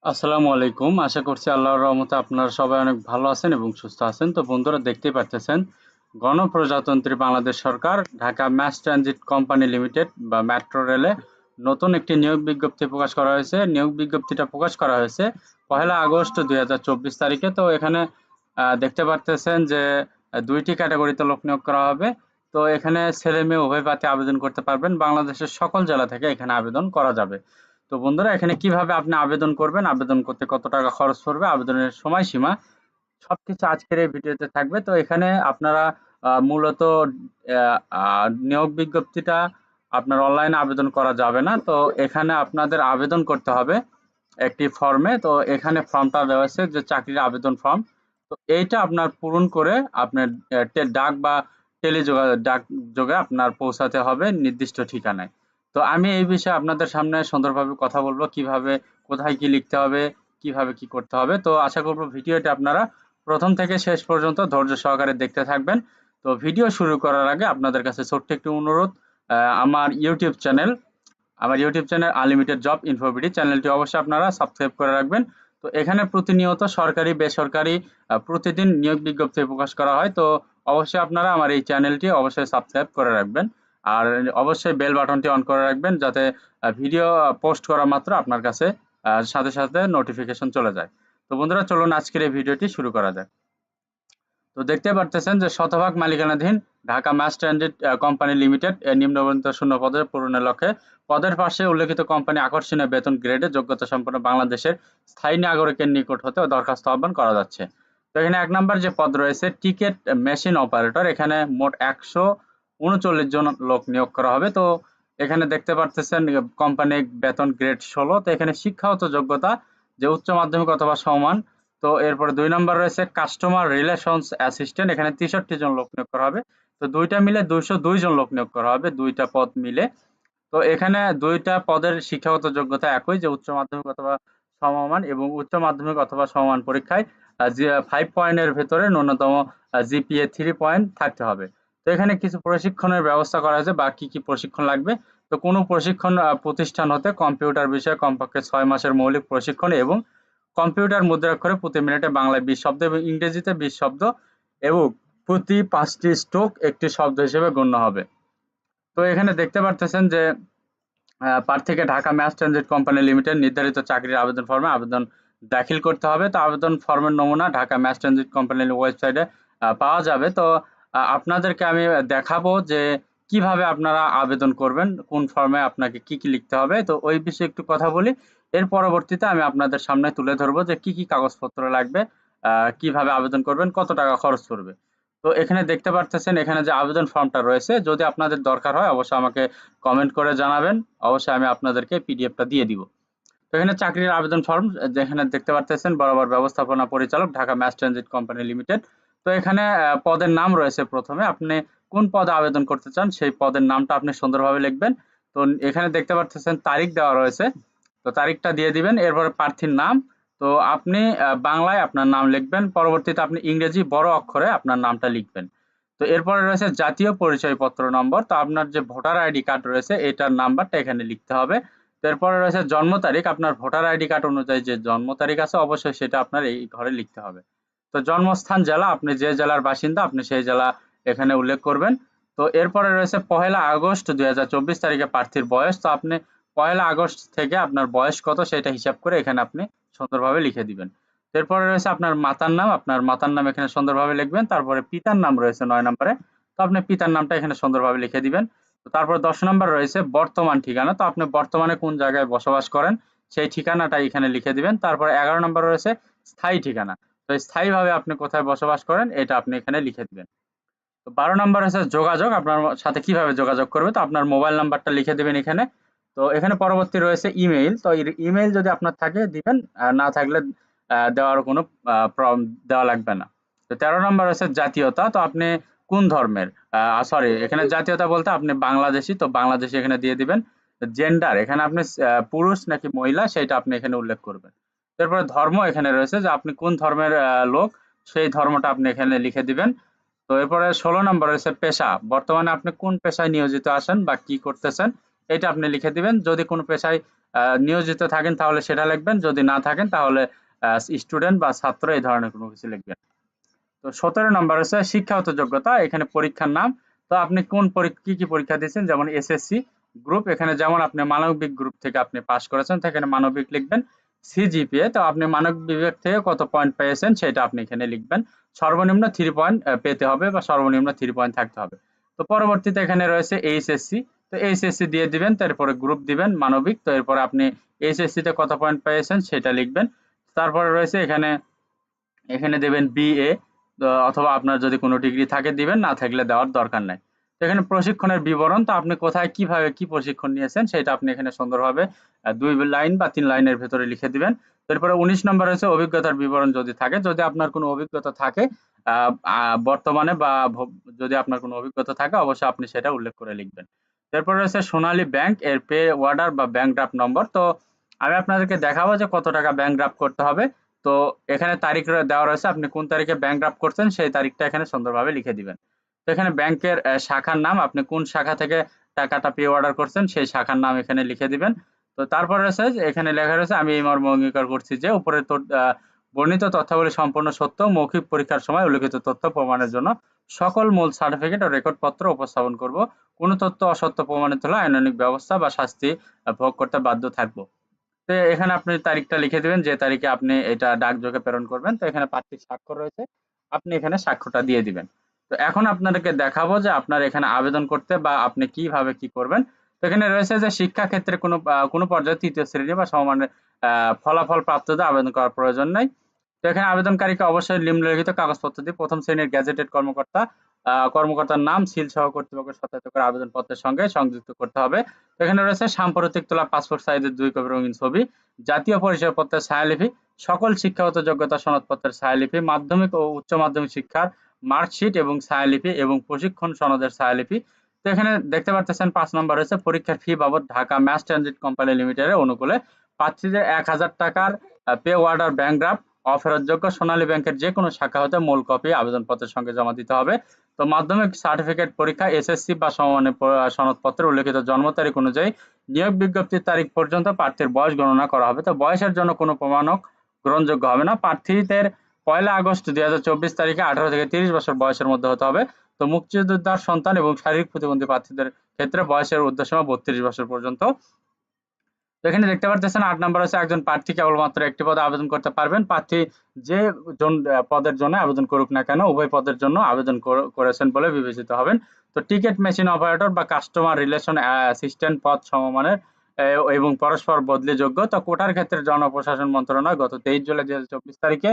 আসসালামু আলাইকুম। আশা করছি আল্লাহর রহমতে আপনারা সবাই অনেক ভালো আছেন এবং সুস্থ আছেন। তো বন্ধুরা দেখতেই পারতেছেন গণপ্রজাতন্ত্রী বাংলাদেশ সরকার Dhaka mass transit company limited বা মেট্রো রেলে নতুন একটি নিয়োগ বিজ্ঞপ্তি প্রকাশ করা হয়েছে। নিয়োগ বিজ্ঞপ্তিটা প্রকাশ করা হয়েছে 1 আগস্ট 2024 তারিখে। তো এখানে দেখতে পারতেছেন যে 2টি ক্যাটাগরিতে লোক নিয়োগ করা হবে। তো এখানে ছেলে মেয়ে উভয় প্রার্থী আবেদন করতে পারবেন। বাংলাদেশের সকল জেলা থেকে এখানে আবেদন করা যাবে। তো বন্ধুরা এখানে কিভাবে আপনি আবেদন করবেন, আবেদন করতে কত টাকা খরচ পড়বে, আবেদনের সময়সীমা সবকিছু আজকের এই ভিডিওতে থাকবে। তো এখানে আপনারা মূলত নিয়োগ বিজ্ঞপ্তিটা আপনার অনলাইনে আবেদন করা যাবে না। তো এখানে আপনাদের আবেদন করতে হবে একটি ফর্মে। তো এখানে ফর্মটা দেওয়া আছে যে চাকরির আবেদন ফর্ম। তো এইটা আপনার পূরণ করে আপনার ডাক বা ডাক যোগে আপনার পৌঁছাতে হবে নির্দিষ্ট ঠিকানায়। তো আমি এই বিষয়ে আপনাদের সামনে সুন্দরভাবে কথা বলবো, কিভাবে কোথায় কি লিখতে হবে, কিভাবে কি করতে হবে। তো আশা করব ভিডিওটি আপনারা প্রথম থেকে শেষ পর্যন্ত ধৈর্য সহকারে দেখতে থাকবেন। তো ভিডিও শুরু করার আগে আপনাদের কাছে ছোট্ট একটি অনুরোধ, আমার YouTube channel unlimited job InfoBD চ্যানেলটি অবশ্যই আপনারা সাবস্ক্রাইব করে রাখবেন। তো এখানে প্রতিনিয়ত সরকারি বেসরকারি প্রতিদিন নিয়োগ বিজ্ঞপ্তি প্রকাশ করা হয়। তো অবশ্যই আপনারা আমার এই চ্যানেলটি অবশ্যই সাবস্ক্রাইব করে রাখবেন। আর অবশ্যই বেল বাটনটি অন করে রাখবেন যাতে ভিডিও পোস্ট করা মাত্র আপনার কাছে সাথে সাথে নোটিফিকেশন চলে যায়। তো বন্ধুরা চলুন আজকের এই ভিডিওটি শুরু করা যাক। তো দেখতে পারতেছেন যে শতভাগ মালিকানাধীন Dhaka mass transit company limited নিম্নবর্ণিত শূন্য পদে পূরণের লক্ষ্যে পদের পাশে উল্লেখিত কোম্পানি আকর্ষণীয় বেতন গ্রেডে যোগ্যতা সম্পন্ন বাংলাদেশের স্থায়ী নাগরিকের নিকট হতে দরখাস্ত আহ্বান করা যাচ্ছে। তো এখানে 1 নম্বর যে পদ রয়েছে টিকেট মেশিন অপারেটর, এখানে মোট 139 জন লোক নিয়োগ করা হবে। তো এখানে দেখতে পারতেছেন কোম্পানি বেতন গ্রেড 16। তো এখানে শিক্ষাগত যোগ্যতা যে উচ্চ মাধ্যমিক অথবা সমান। তো এরপরে 2 নম্বর রয়েছে কাস্টমার রিলেশনস অ্যাসিস্ট্যান্ট, এখানে 63 জন লোক নিয়োগ করা হবে। তো দুইটা মিলে 202 জন লোক নিয়োগ করা হবে, দুইটা পদ মিলে। তো এখানে দুইটা পদের শিক্ষাগত যোগ্যতা একই, যে উচ্চ মাধ্যমিক অথবা সমমান এবং উচ্চ মাধ্যমিক অথবা সমমান পরীক্ষায় 5 পয়েন্টের ভেতরে ন্যূনতম জিপিএ 3 পয়েন্ট থাকতে হবে। তো এখানে কিছু প্রশিক্ষণের ব্যবস্থা করা হয়েছে বা কি কি প্রশিক্ষণ লাগবে। তো কোনো প্রশিক্ষণ প্রতিষ্ঠান হতে কম্পিউটার বিষয়ে কমপক্ষে 6 মাসের মৌলিক প্রশিক্ষণ এবং কম্পিউটার মুদ্রাক্ষরে প্রতি মিনিটে বাংলায় 20 শব্দ এবং ইংরেজিতে 20 শব্দ এবং প্রতি 5টি স্ট্রোক একটি শব্দ হিসেবে গণ্য হবে। তো এখানে দেখতে পারতেছেন যে প্রার্থীকে Dhaka mass transit company limited নির্ধারিত চাকরির আবেদন ফর্মে আবেদন দাখিল করতে হবে। তো আবেদন ফর্মের নমুনা ঢাকা ম্যাস ট্রানজিট কোম্পানির ওয়েবসাইটে পাওয়া যাবে। তো আপনাদেরকে আমি দেখাবো যে কিভাবে আপনারা আবেদন করবেন, কোন ফর্মে আপনাকে কি কি লিখতে হবে। তো ওই বিষয়ে একটু কথা বলি। এর পরবর্তীতে আমি আপনাদের সামনে তুলে ধরবো যে কি কি কাগজপত্র লাগবে, কিভাবে আবেদন করবেন, কত টাকা খরচ পড়বে। তো এখানে দেখতে পারতেছেন এখানে যে আবেদন ফর্মটা রয়েছে, যদি আপনাদের দরকার হয় অবশ্যই আমাকে কমেন্ট করে জানাবেন। অবশ্যই আমি আপনাদেরকে পিডিএফটা দিয়ে দিব। তো এখানে চাকরির আবেদন ফর্ম যেখানে দেখতে পারতেছেন বরাবর ব্যবস্থাপনা পরিচালক Dhaka mass transit company limited. তো এখানে পদের নাম রয়েছে, প্রথমে আপনি কোন পদে আবেদন করতে চান সেই পদের নামটা আপনি সুন্দরভাবে লিখবেন। তো এখানে দেখতে পারতেছেন তারিখ দেওয়া রয়েছে, তো তারিখটা দিয়ে দিবেন। এরপরে প্রার্থীর নাম, তো আপনি বাংলায় আপনার নাম লিখবেন, পরবর্তীতে আপনি ইংরেজি বড় অক্ষরে আপনার নামটা লিখবেন। তো এরপরে রয়েছে জাতীয় পরিচয়পত্র নম্বর, তো আপনার যে ভোটার আইডি কার্ড রয়েছে এটার নাম্বারটা এখানে লিখতে হবে। এরপরে রয়েছে জন্ম তারিখ, আপনার ভোটার আইডি কার্ড অনুযায়ী যে জন্ম তারিখ আছে অবশ্যই সেটা আপনার এই ঘরে লিখতে হবে। তো জন্মস্থান জেলা, আপনি যে জেলার বাসিন্দা আপনি সেই জেলা এখানে উল্লেখ করবেন। তো এরপরে রয়েছে 1 আগস্ট 2024 তারিখে প্রার্থীর বয়স, তো আপনি 1 আগস্ট থেকে আপনার বয়স কত সেটা হিসাব করে এখানে আপনি সুন্দরভাবে লিখে দিবেন। এরপরে রয়েছে আপনার মাতার নাম, আপনার মাতার নাম এখানে সুন্দরভাবে লিখবেন। তারপরে পিতার নাম রয়েছে 9 নম্বরে, তো আপনি পিতার নামটা এখানে সুন্দরভাবে লিখে দিবেন। তারপর 10 নম্বর রয়েছে বর্তমান ঠিকানা, তো আপনি বর্তমানে কোন জায়গায় বসবাস করেন সেই ঠিকানাটা এখানে লিখে দিবেন। তারপর 11 নম্বর রয়েছে স্থায়ী ঠিকানা, তো স্থায়ীভাবে আপনি কোথায় বসবাস করেন এটা আপনি এখানে লিখে দিবেন। তো 12 নম্বর হচ্ছে যোগাযোগ, আপনার সাথে কিভাবে যোগাযোগ করবে, তো আপনার মোবাইল নাম্বারটা লিখে দেবেন এখানে। তো এখানে পরবর্তী রয়েছে ইমেইল, তো ইমেইল যদি আপনার থাকে দিবেন, না থাকলে দেওয়ার কোনো দেওয়া লাগবে না। তো 13 নম্বর হচ্ছে জাতীয়তা, তো আপনি কোন ধর্মের, সরি এখানে জাতীয়তা বলতে আপনি বাংলাদেশি, তো বাংলাদেশি এখানে দিয়ে দিবেন। জেন্ডার, এখানে আপনি পুরুষ নাকি মহিলা সেটা আপনি এখানে উল্লেখ করবেন। এরপরে ধর্ম এখানে রয়েছে যে আপনি কোন ধর্মের লোক সেই ধর্মটা আপনি এখানে লিখে দিবেন। তো এরপরে 16 নম্বর হচ্ছে পেশা, বর্তমানে আপনি কোন পেশায় নিয়োজিত আছেন বা কি করতেছেন এটা আপনি লিখে দিবেন। যদি কোনো পেশায় নিয়োজিত থাকেন তাহলে সেটা লিখবেন, যদি না থাকেন তাহলে স্টুডেন্ট বা ছাত্র এই ধরনের কোনো কিছু লিখবেন। তো 17 নম্বর হচ্ছে শিক্ষাগত যোগ্যতা, এখানে পরীক্ষার নাম। তো আপনি কোন কি কি পরীক্ষা দিয়েছেন, যেমন এসএসসি গ্রুপ, এখানে যেমন আপনি মানবিক গ্রুপ থেকে আপনি পাস করেছেন তো এখানে মানবিক লিখবেন। সিজিপিএ, তো আপনি মানবিক বিভাগ থেকে কত পয়েন্ট পেয়েছেন সেটা আপনি এখানে লিখবেন। সর্বনিম্ন 3 পয়েন্ট পেতে হবে বা সর্বনিম্ন 3 পয়েন্ট থাকতে হবে। তো পরবর্তীতে এখানে রয়েছে এইচএসসি, তো এইচএসসি দিয়ে দিবেন, তারপরে গ্রুপ দিবেন মানবিক, তো এরপরে আপনি এইচএসসি তে কত পয়েন্ট পেয়েছেন সেটা লিখবেন। তারপরে রয়েছে এখানে এখানে দেবেন বিএ, অথবা আপনার যদি কোনো ডিগ্রি থাকে দিবেন, না থাকলে দেওয়ার দরকার নাই। তো এখানে প্রশিক্ষণের বিবরণ, তো আপনি কোথায় কিভাবে কি প্রশিক্ষণ নিয়েছেন সেটা আপনি এখানে সুন্দরভাবে 2 লাইন বা 3 লাইনের ভেতরে লিখে দিবেন। তারপরে 19 নম্বর হচ্ছে অভিজ্ঞতার বিবরণ যদি থাকে, যদি আপনার কোনো অভিজ্ঞতা থাকে বর্তমানে বা যদি আপনার কোনো অভিজ্ঞতা থাকে অবশ্যই আপনি সেটা উল্লেখ করে লিখবেন। তারপরে রয়েছে সোনালী ব্যাংক এর পে অর্ডার বা ব্যাংক ড্রাফট নম্বর। তো আমি আপনাদেরকে দেখাবো যে কত টাকা ব্যাংক ড্রাফট করতে হবে। তো এখানে তারিখ দেওয়া রয়েছে, আপনি কোন তারিখে ব্যাংক ড্রাফট করছেন সেই তারিখটা এখানে সুন্দরভাবে লিখে দিবেন। তো এখানে ব্যাংকের শাখার নাম, আপনি কোন শাখা থেকে টাকাটা পে অর্ডার করছেন সেই শাখার নাম এখানে লিখে দিবেন। তো তারপরে রয়েছে এখানে লেখা রয়েছে আমি এই মর্মে অঙ্গীকার করছি যে উপরে বর্ণিত তথ্যাবলী সম্পূর্ণ সত্য, মৌখিক পরীক্ষার সময় উল্লেখিত তথ্য প্রমাণের জন্য সকল মূল সার্টিফিকেট ও রেকর্ড পত্র উপস্থাপন করব। কোন তথ্য অসত্য প্রমাণিত হলে আইনানুগ ব্যবস্থা বা শাস্তি ভোগ করতে বাধ্য থাকব। তো এখানে আপনি তারিখটা লিখে দিবেন যে তারিখে আপনি এটা ডাকযোগে প্রেরণ করবেন। তো এখানে প্রার্থীর স্বাক্ষর রয়েছে, আপনি এখানে স্বাক্ষরটা দিয়ে দিবেন। তো এখন আপনাদেরকে দেখাবো যে আপনার এখানে আবেদন করতে বা আপনি কিভাবে কি করবেন। তো এখানে রয়েছে যে শিক্ষা ক্ষেত্রে কোনো পর্যায়ে ৩য় শ্রেণী বা সমমানের ফলাফল প্রাপ্তদের আবেদন করার প্রয়োজন নাই। তো এখানে আবেদনকারীকে অবশ্যই নিম্নলিখিত কাগজপত্র দিয়ে প্রথম শ্রেণীর গ্যাজেটেড কর্মকর্তার নাম সিল সহ কর্তৃপক্ষের সত্যায়িত করে আবেদনপত্রের সঙ্গে সংযুক্ত করতে হবে। তো এখানে রয়েছে সাম্প্রতিক তোলা পাসপোর্ট সাইজের 2 কপি রঙিন ছবি, জাতীয় পরিচয়পত্রের ছায়ালিপি, সকল শিক্ষাগত যোগ্যতা সনদপত্রের ছায়ালিপি, মাধ্যমিক ও উচ্চ মাধ্যমিক শিক্ষার মার্কশিট এবং ছায়ালিপি এবং প্রশিক্ষণ সনদের ছায়ালিপি। তো এখানে দেখতে পাচ্ছেন 5 নম্বর রয়েছে পরীক্ষার ফি বাবদ ঢাকা ম্যাস ট্রানজিট কোম্পানি লিমিটেডের অনুকূলে প্রার্থীদের 1000 টাকার পে অর্ডার ব্যাংক ড্রাফট অফেরতযোগ্য সোনালী ব্যাংকের যে কোনো শাখা হতে মূল কপি আবেদনপত্রের সঙ্গে জমা দিতে হবে। তো মাধ্যমিক সার্টিফিকেট পরীক্ষা, এসএসসি বা সমমানের সনদপত্রে উল্লেখিত জন্ম তারিখ অনুযায়ী নিয়োগ বিজ্ঞপ্তির তারিখ পর্যন্ত প্রার্থীর বয়স গণনা করা হবে। তো বয়সের জন্য কোনো প্রমাণক গ্রহণযোগ্য হবে না। প্রার্থীদের 1 আগস্ট 2024 তারিখে 18 থেকে 30 বছর বয়সের মধ্যে হতে হবে। তো মুক্তিযোদ্ধার সন্তান এবং শারীরিক প্রতিবন্ধী প্রার্থীদের ক্ষেত্রে বয়সের ঊর্ধ্বসীমা 32 বছর পর্যন্ত। তো এখানে দেখতে পাচ্ছেন 8 নম্বর হচ্ছে একজন প্রার্থী কেবলমাত্র একটি পদে আবেদন করতে পারবেন। প্রার্থী যে পদের জন্য আবেদন করুক না কেন উভয় পদের জন্য আবেদন করেছেন বলে বিবেচিত হবেন। তো টিকিট মেশিন অপারেটর বা কাস্টমার রিলেশন অ্যাসিস্ট্যান্ট পদ সমমানের এবং পরস্পর বদলিযোগ্য। তো কোটার ক্ষেত্রে জনপ্রশাসন মন্ত্রণালয় গত 23 জুলাই 2024 তারিখে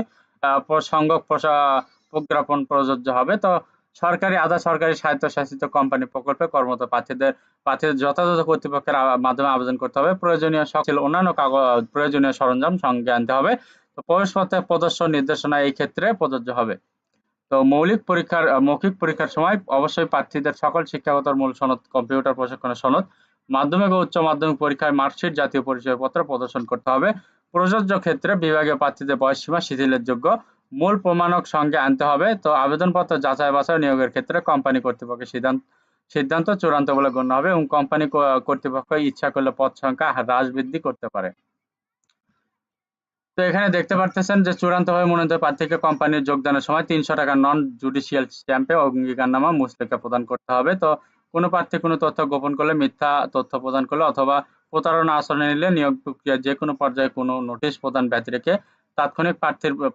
সংখ্যক প্রজ্ঞাপন প্রযোজ্য হবে। তো সরকারি আধা সরকারি স্বায়ত্তশাসিত কোম্পানি প্রকল্পে কর্মরত প্রার্থীদের যথাযথ কর্তৃপক্ষের মাধ্যমে আবেদন করতে হবে। প্রয়োজনীয় সকল অন্যান্য প্রয়োজনীয় সরঞ্জাম সঙ্গে আনতে হবে। তো প্রবেশপত্রে প্রদর্শ নির্দেশনা এই ক্ষেত্রে প্রযোজ্য হবে। তো মৌখিক পরীক্ষার সময় অবশ্যই প্রার্থীদের সকল শিক্ষাগত মূল সনদ, কম্পিউটার প্রশিক্ষণের সনদ, মাধ্যমিক ও উচ্চ মাধ্যমিক পরীক্ষার মার্কশিট, জাতীয় পরিচয়পত্র প্রদর্শন করতে হবে। প্রযোজ্য ক্ষেত্রে বিভাগীয় প্রার্থীদের বয়সসীমা শিথিলের যোগ্য, মূল প্রমাণক সঙ্গে আনতে হবে। তো আবেদনপত্র যাচাই বাছাই নিয়োগের ক্ষেত্রে কোম্পানি কর্তৃপক্ষের সিদ্ধান্ত চূড়ান্ত বলে গণ্য হবে এবং কোম্পানি কর্তৃপক্ষ ইচ্ছা করলে পদ সংখ্যা হ্রাস বৃদ্ধি করতে পারে। তো এখানে দেখতে পারতেছেন যে চূড়ান্তভাবে মনোনীত প্রার্থীকে কোম্পানির যোগদানের সময় 300 টাকা নন জুডিশিয়াল স্ট্যাম্পে অঙ্গীকারনামা মুচলেকা প্রদান করতে হবে। তো কোনো প্রার্থী কোনো তথ্য গোপন করলে, মিথ্যা তথ্য প্রদান করলে অথবা প্রতারণা আচরণ নিলে নিয়োগ প্রক্রিয়ার যে কোনো পর্যায়ে কোনো নোটিশ প্রদান ব্যতি রেখে তাৎক্ষণিক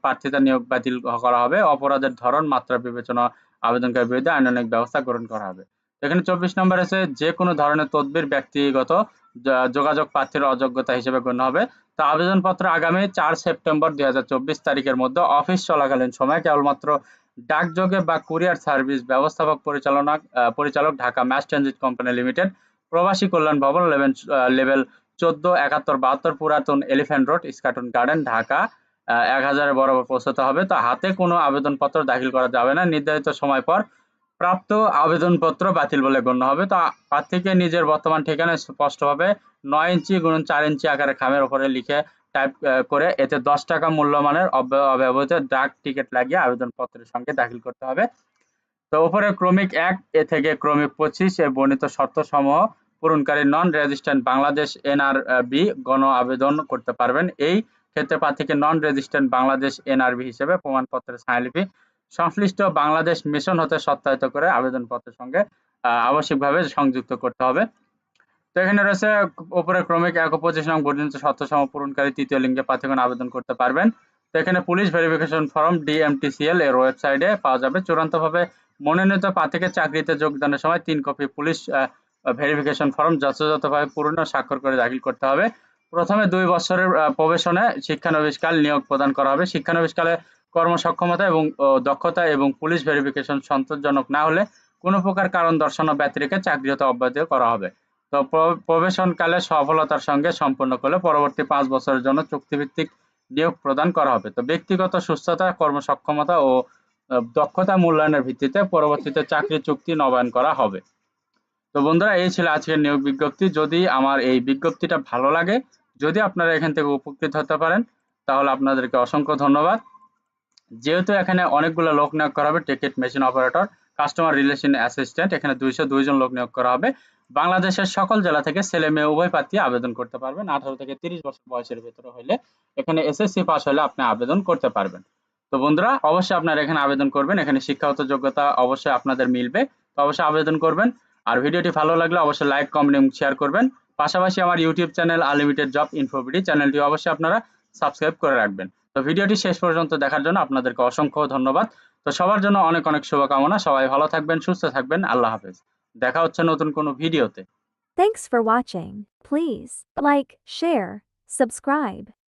প্রার্থিতা নিয়োগ বাতিল করা হবে। অপরাধের ধরন মাত্রা বিবেচনা আবেদনকারীর বিরুদ্ধে আইনানুগ ব্যবস্থা গ্রহণ করা হবে। এখানে 24 নম্বর আছে যে কোনো ধরনের তদবির ব্যক্তিগত যোগাযোগ প্রার্থীর অযোগ্যতা হিসেবে গণ্য হবে। তো আবেদনপত্র আগামী 4 সেপ্টেম্বর 2024 তারিখের মধ্যে অফিস চলাকালীন সময়ে কেবলমাত্র ডাকযোগে বা কুরিয়ার সার্ভিস ব্যবস্থাপক পরিচালক Dhaka mass transit company limited, Probashi Kallyan Bhaban, level 14 71 72 পুরাতন Elephant Road, Eskaton Garden, Dhaka 1000 বরাবর পৌঁছাতে হবে। তো হাতে কোনো আবেদনপত্র দাখিল করা যাবে না। নির্ধারিত সময় পর প্রাপ্ত আবেদনপত্র বাতিল বলে গণ্য হবে। তো প্রার্থীকে নিজের বর্তমান ঠিকানা স্পষ্টভাবে 9 ইঞ্চি × 4 ইঞ্চি আকারে খামের উপরে লিখে টাইপ করে এতে 10 টাকা মূল্যমানের অব্যবহৃত ডাক টিকিট লাগিয়ে আবেদনপত্রের সঙ্গে দাখিল করতে হবে। তো উপরে ক্রমিক 1 এ থেকে ক্রমিক 25 এ বর্ণিত শর্তসমূহ পূরণকারী নন রেজিস্ট্যান্ট বাংলাদেশ এনআরবি গণ আবেদন করতে পারবেন। এই ক্ষেত্রে প্রার্থীকে নন রেজিস্ট্যান্ট বাংলাদেশ এনআরবি হিসেবে প্রমাণপত্রের ছায়ালিপি সংশ্লিষ্ট বাংলাদেশ মিশন হতে সত্যায়িত করে আবেদনপত্রের সঙ্গে আবশ্যিকভাবে সংযুক্ত করতে হবে। তো এখানে রয়েছে উপরে ক্রমিক ১ ও ২৫ নং বর্ণিত শর্তসমূহ পূরণকারী তৃতীয় লিঙ্গে প্রার্থীগণ আবেদন করতে পারবেন। তো এখানে পুলিশ ভেরিফিকেশন ফর্ম ডিএমটিসিএল এর ওয়েবসাইটে পাওয়া যাবে। চূড়ান্তভাবে মনোনীত প্রার্থীকে চাকরিতে যোগদানের সময় ৩ কপি পুলিশ ভেরিফিকেশন ফর্ম যথাযথভাবে পূরণ ও স্বাক্ষর করে দাখিল করতে হবে। প্রথমে ২ বছরের প্রবেশনে শিক্ষানবিশকাল নিয়োগ প্রদান করা হবে। শিক্ষানবিশকালে কর্মসক্ষমতা এবং দক্ষতা এবং পুলিশ ভেরিফিকেশন সন্তোষজনক না হলে কোনো প্রকার কারণ দর্শানো ব্যতি রেখে চাকরি হতে অব্যাহত করা হবে। তো প্রবেশনকালে সফলতার সঙ্গে সম্পন্ন করলে পরবর্তী ৫ বছরের জন্য চুক্তিভিত্তিক নিয়োগ প্রদান করা হবে। তো ব্যক্তিগত সুস্থতা, কর্মসক্ষমতা ও দক্ষতা মূল্যায়নের ভিত্তিতে পরবর্তীতে চাকরি চুক্তি নবায়ন করা হবে। তো বন্ধুরা, এই ছিল আজকের নিয়োগ বিজ্ঞপ্তি। যদি আমার এই বিজ্ঞপ্তিটা ভালো লাগে, যদি আপনারা এখান থেকে উপকৃত হতে পারেন, তাহলে আপনাদেরকে অসংখ্য ধন্যবাদ। যেহেতু এখানে অনেকগুলো লোক নিয়োগ করা হবে, ticket machine operator, customer relation assistant, এখানে ২০২ জন লোক নিয়োগ করা হবে। বাংলাদেশের সকল জেলা থেকে ছেলে মেয়ে উভয় প্রার্থী আবেদন করতে পারবেন। ১৮ থেকে ৩০ বছর বয়সের ভেতরে হলে, এখানে এসএসসি পাস হলে আপনি আবেদন করতে পারবেন। তো বন্ধুরা, অবশ্যই আপনারা এখানে আবেদন করবেন। এখানে শিক্ষাগত যোগ্যতা অবশ্যই আপনাদের মিলবে, তো অবশ্যই আবেদন করবেন। আর ভিডিওটি ভালো লাগলে অবশ্যই লাইক, কমেন্ট এবং শেয়ার করবেন। পাশাপাশি আমার YouTube channel unlimited job InfoBD চ্যানেলটি অবশ্যই আপনারা সাবস্ক্রাইব করে রাখবেন। তো ভিডিওটি শেষ পর্যন্ত দেখার জন্য আপনাদেরকে অসংখ্য ধন্যবাদ। তো সবার জন্য অনেক অনেক শুভকামনা। সবাই ভালো থাকবেন, সুস্থ থাকবেন। আল্লাহ হাফেজ। দেখা হচ্ছে নতুন কোনো ভিডিওতে। Thanks for watching. Please like, share, subscribe.